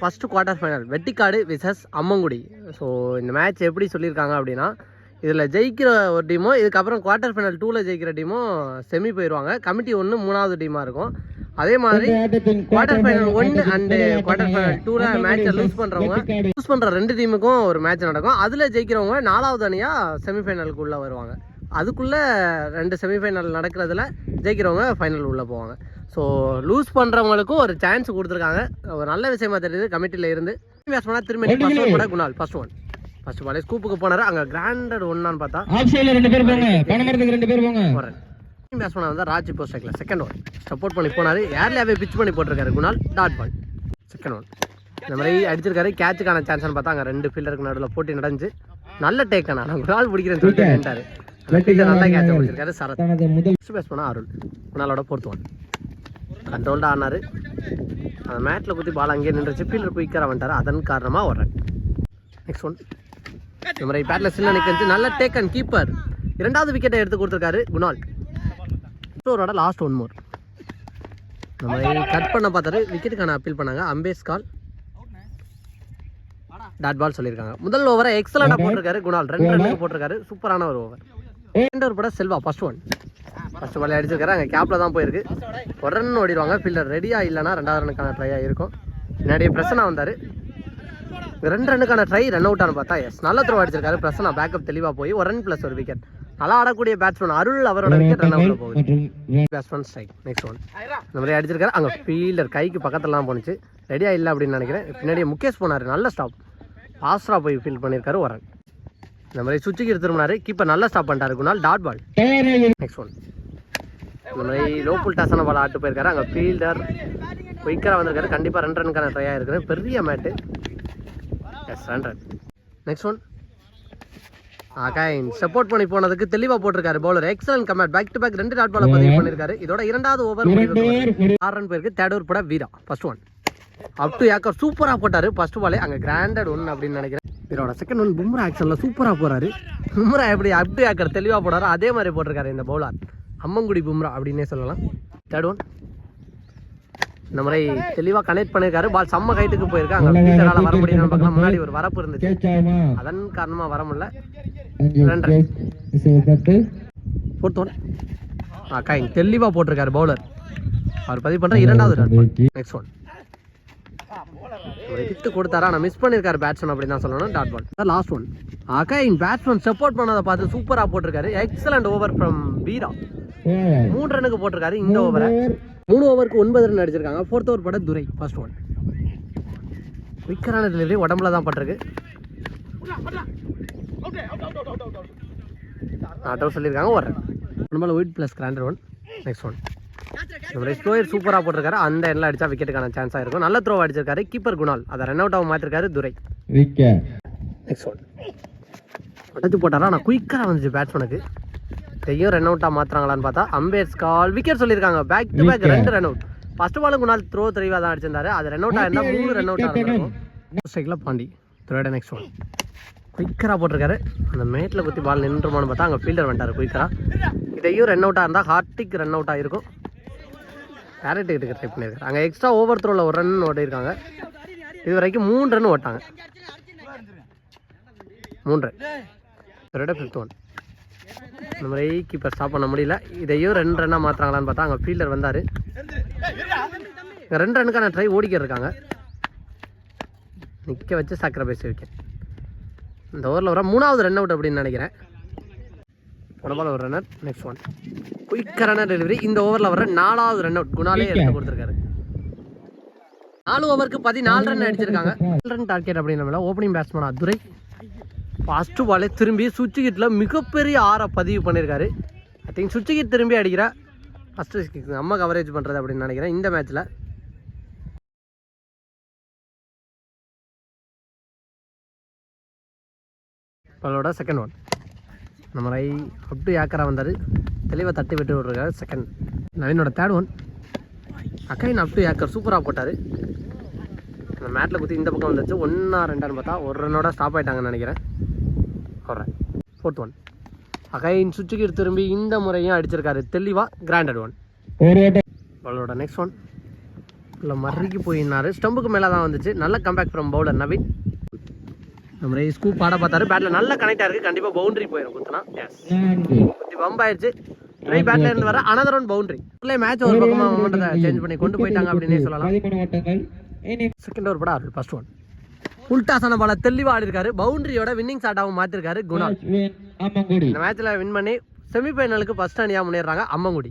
First quarter final Vettikkadu versus Ammangudi. So இந்த match எப்படி சொல்லியிருக்காங்க அப்படின்னா, இதில் ஜெயிக்கிற ஒரு டீமும் இதுக்கப்புறம் குவார்டர் ஃபைனல் 2ல் ஜெயிக்கிற டீமும் செமி போயிடுவாங்க. கமிட்டி 1 3வது டீமாக இருக்கும். அதே மாதிரி quarter final 1 and quarter final 2ல் மேட்சை லூஸ் பண்ணுற 2 டீமுக்கும் ஒரு மேட்ச் நடக்கும். அதில் ஜெயிக்கிறவங்க 4வது அணியாக செமிஃபைனலுக்கு உள்ளே வருவாங்க. அதுக்குள்ளே 2 செமிஃபைனல் நடக்கிறதுல ஜெயிக்கிறவங்க ஃபைனல் உள்ளே போவாங்க. ஸோ லூஸ் பண்ணுறவங்களுக்கும் ஒரு சான்ஸ் கொடுத்துருக்காங்க. ஒரு நல்ல விஷயமா தெரியுது. கமிட்டியில் இருந்து பேஸ் பண்ணால் திரும்பி கூட குணால் ஃபர்ஸ்ட் பாலே ஸ்கூப்புக்கு போனார். அங்கே கிராண்டட் ஒன்னான்னு பார்த்தா பேஸ் பண்ண வந்தால் ராஜ் இப்போ செகண்ட் ஒன் சப்போர்ட் பண்ணி போனார். ஏர்லியாவே பிச் பண்ணி போட்டிருக்காரு Kunal. Dot ball second one இந்த மாதிரி அடிச்சிருக்காரு. கேட்சுக்கான சான்ஸ்னு பார்த்தா அங்கே 2 ஃபீல்டருக்கு நடுவில் போட்டி நடந்துச்சு. நல்ல டேக்கான நான் குணால் பிடிக்கிறேன்னு சொல்லிட்டு வேண்டாரு. நல்லா கேட்ச் பிடிச்சிருக்காரு சரத். ஃபர்ஸ்ட் பேஸ் பண்ணால் அருள் குணாலோட 4th ஒன் கண்ட்ரோல்டாக ஆனார். அந்த மேட்டில் குத்தி பால் அங்கேயே நின்றுச்சு. ஃபீல்டர் குயிக்கராக வந்துட்டார். அதன் காரணமாக ஒரு ரன். நெக்ஸ்ட் ஒன் இந்த மாதிரி பேட்டில் சின்ன நிற்கச்சு. நல்ல டேக் அண்ட் கீப்பர் 2வது விக்கெட்டை எடுத்து கொடுத்துருக்காரு குணால். ஓவரோட லாஸ்ட் 1 மோர் இந்த மாதிரி கட் பண்ண பார்த்தாரு. விக்கெட்டுக்கான அப்பீல் பண்ணாங்க. அம்பேஸ் கால் டாட் பால் சொல்லியிருக்காங்க. முதல் ஓவரை எக்ஸலண்டாக போட்டிருக்காரு குணால். 2 ரன்னுக்கு போட்டிருக்காரு. சூப்பரான ஒரு ஓவர். ஓவர் பட செல்வா ஃபர்ஸ்ட் பால் அடிச்சிருக்காரு. அங்கே கேப்பில் தான் போயிருக்கு. ஒரு ரன் ஓடிடுவாங்க. ஃபீல்டர் ரெடியாக இல்லைனா 2வது ரன்னுக்கான ட்ரையாக இருக்கும். முன்னாடியே பிரசனா வந்தார். 2 ரன்னுக்கான ட்ரை ரன் அவுட்டானு பார்த்தா எஸ் நல்ல த்ரோ அடிச்சிருக்காரு. பிரசனா பேக்கப் தெளிவாக போய் 1 ரன் +1 விக்கெட். நல்லா ஆடக்கூடிய பேட்ஸ்மேன் அருள் அவரோட விக்கெட் ரன் அவுட்டில் போகுது. Batsman strike. நெக்ஸ்ட் ஒன் இந்த மாதிரி அடிச்சிருக்காரு. அங்கே ஃபீல்டர் கைக்கு பக்கத்தில் தான் போணுச்சு. ரெடியாக இல்லை அப்படின்னு நினைக்கிறேன். பின்னாடியே முகேஷ் போனார். நல்ல ஸ்டாப் ஃபாஸ்டாக போய் ஃபீல்ட் பண்ணியிருக்காரு. 1 ரன் இந்த மாதிரி சுவிட்சுக்கு திரும்பினாரு. கீப்பர் நல்லா ஸ்டாப் பண்ணிட்டாரு Kunal. Dot ball. Next one இந்த மாதிரி லோ புல் டாஸான பால் ஆட்டு போயிருக்காரு. அங்கே ஃபீல்டர் குயிக்கராக வந்திருக்காரு. கண்டிப்பாக 2 ரன்னுக்கான ட்ரையாக இருக்குது. பெரிய மேட்டு. Yes 2 run. Next one support பண்ணி போனதுக்கு தெளிவாக போட்டிருக்காரு bowler. Excellent comment. Back to back 2 dot பாலை பதிவு பண்ணியிருக்காரு. இதோட 2வது ஓவர் 6 ரன் போயிருக்கு. தேடூர் பட வீரா first one up to keeper சூப்பராக போட்டார். ஃபர்ஸ்ட் பாலே அங்கே கிராண்டட் 1 அப்படின்னு நினைக்கிறேன். இதோட செகண்ட் ஒன் பும்ரா ஆக்ஷனில் சூப்பராக போகிறாரு. பும்ரா எப்படி அப் டு ஏக்கர் தெளிவாக போடாரு அதே மாதிரி போட்டிருக்காரு இந்த பவுலர். அம்மங்குடி பும்ரா அப்படின்னே சொல்லலாம். தேர்ட் ஒன் இந்த மாதிரி தெளிவாக கனெக்ட் பண்ணியிருக்காரு. பால் செம்ம கைட்டுக்கு போயிருக்கு. அங்கே ஃபீல்டரால் வர முடியும்னு பார்க்கலாம். முன்னாடி ஒரு வரப்பு இருந்துச்சு. அதன் காரணமாக வர முடியல. 2 ரன். 4th ஒன் தெளிவாக போட்டிருக்காரு பவுலர். அவர் பதிவு பண்ணுற 2வது ரன். நெக்ஸ்ட் ஒன் ஹிட் கொடுத்தாரா ஆனால் மிஸ் பண்ணியிருக்காரு பேட்ஸ்மேன் அப்படின்னு தான் சொல்லணும். Dot ball. Last one batsman support பண்ணதை பார்த்து சூப்பராக போட்டிருக்காரு. எக்ஸலண்ட் ஓவர் ஃப்ரம் வீரா. 3 ரன்னுக்கு போட்டிருக்காரு இந்த ஓவரை. 3 ஓவருக்கு 9 ரன் அடிச்சிருக்காங்க. 4th ஓவர் பட துரை ஃபர்ஸ்ட் ஒன் விக்கரான டெலிவரி உடம்புல தான் பட்டிருக்கு. அவுட் சொல்லியிருக்காங்க. 1 ரன். நம்மள white plus granted 1. Next one நம்மளுடைய ஸ்லோயர் சூப்பராக போட்டிருக்காரு. அந்த எண்ணில் அடித்தா விக்கெட்டுக்கான சான்ஸாக இருக்கும். நல்ல த்ரோ அடிச்சிருக்காரு. கீப்பர் குணால் அதை ரன் அவுட்டாக மாற்றிருக்காரு துரை. நெக்ஸ்ட் ஒன் அடைச்சு போட்டாரா ஆனால் குயிக்காக வந்துச்சு பேட்ஸ்மேனுக்கு. இதையும் ரன் அவுட்டாக மாற்றுறாங்களான்னு பார்த்தா அம்பேஸ் கால் விக்கெட் சொல்லியிருக்காங்க. Back to back 2 run out. First பாலும் குணால் த்ரோ தெளிவாக தான் அடிச்சிருந்தாரு. அது ரன் அவுட்டாக இருந்தால் 3 ரன் அவுட்டாக இருக்கும். ஸ்ட்ரைக்கில் பாண்டி த்ரோட நெக்ஸ்ட் ஒன் குயிக்கராக போட்டிருக்காரு. அந்த மேட்டில் குத்தி பால் நின்றுமான்னு பார்த்தா அங்கே ஃபீல்டர் வந்துட்டார் குயிக்கராக. இதையும் ரன் அவுட்டாக இருந்தால் ஹார்டிக் ரன் அவுட்டாக இருக்கும். டேரக்ட் கிட்ட ட்ரை பண்ணியிருக்காரு. அங்கே எக்ஸ்ட்ரா ஓவர் த்ரோவில் 1 ரன் ஓட்டியிருக்காங்க. இது வரைக்கும் 3 ரன் ஓட்டாங்க. 3 ரன். த்ரோட 5th ஒன் இந்த மாதிரி கீப்பர் ஸ்டாப் பண்ண முடியல. இதையும் 2 ரன்னாக மாற்றுறாங்களான்னு பார்த்தா அங்கே ஃபீல்டர் வந்தார். இங்கே 2 ரன்னுக்கான ட்ரை ஓடிக்க இருக்காங்க. நிற்க வச்சு சாக்ரிஃபைஸ் விக்கெட். இந்த ஓவரில் வர 3வது ரன் அவுட் அப்படின்னு நினைக்கிறேன். போனபால் ஒரு ரன்னர். நெக்ஸ்ட் ஒன் குயிக்கரான டெலிவரி. இந்த ஓவரில் வர 4வது ரன் அவுட் குணாலே எடுத்து கொடுத்துருக்காரு. 4 ஓவருக்கு 14 ரன் அடிச்சிருக்காங்க. 4 ரன் டார்கெட் அப்படின்னு ஓப்பனிங் பேட்ஸ்மேன் துரை ஃபர்ஸ்ட் பாலே திரும்பி சுவிட்ச் கிட்டில் மிகப்பெரிய 6 பதிவு பண்ணியிருக்காரு. ஐ திங்க் சுவிட்ச் கிட் திரும்பி அடிக்கிற ஃபஸ்ட்டு நம்ம கவரேஜ் பண்ணுறது அப்படின்னு நினைக்கிறேன் இந்த மேட்ச்சில். அவளோட செகண்ட் ஒன் நம்ம ரை அப் டு ஏக்கராக வந்தார். தெளிவாக தட்டி விட்டு விட்ருக்காரு. செகண்ட் நவீனோட third one again up to keeper சூப்பராக போட்டார். அந்த மேட்டில் குத்தி இந்த பக்கம் வந்துச்சு. 1 2 பார்த்தா 1 ரன்னோட ஸ்டாப் ஆகிட்டாங்கன்னு நினைக்கிறேன். ஒரு ரன். 4th ஒன் அகைன் சுவிட்சுக்கு திரும்பி இந்த முறையும் அடிச்சிருக்காரு தெளிவாக. கிராண்டட் 1. அவளோட நெக்ஸ்ட் ஒன் இல்லை மறுக்கி போயினாரு. ஸ்டம்புக்கு மேலே தான் வந்துச்சு. நல்ல கம்பேக் ஃப்ரம் பவுலர் நவீன். நம்ம ஸ்கூப் ஆட பார்த்தாரு. பேட்டில் நல்ல கனெக்டாக இருக்குது. கண்டிப்பாக பவுண்டரி போயிடும் குத்துனா. எஸ் குத்தி பம்ப் ஆயிடுச்சு. ட்ரை பேட்ல இருந்து வர அனதர் ஒன் பவுண்டரி. மேட்ச் ஒரு பக்கமாக மொமெண்ட்டை சேஞ்ச் பண்ணி கொண்டு போயிட்டாங்க அப்படின்னே சொல்லலாம். செகண்ட் ஓவர் பட ஆறு. ஃபர்ஸ்ட் ஒன் உல்டாசான பால தெளிவாக ஆடி இருக்காரு. பவுண்டரியோட வின்னிங் ஷாட்டாகவும் மாற்றிருக்காரு குணால். இந்த மேட்ச்சில் வின் பண்ணி செமிஃபைனலுக்கு ஃபர்ஸ்ட் அணியாக முன்னேறாங்க அம்மங்குடி.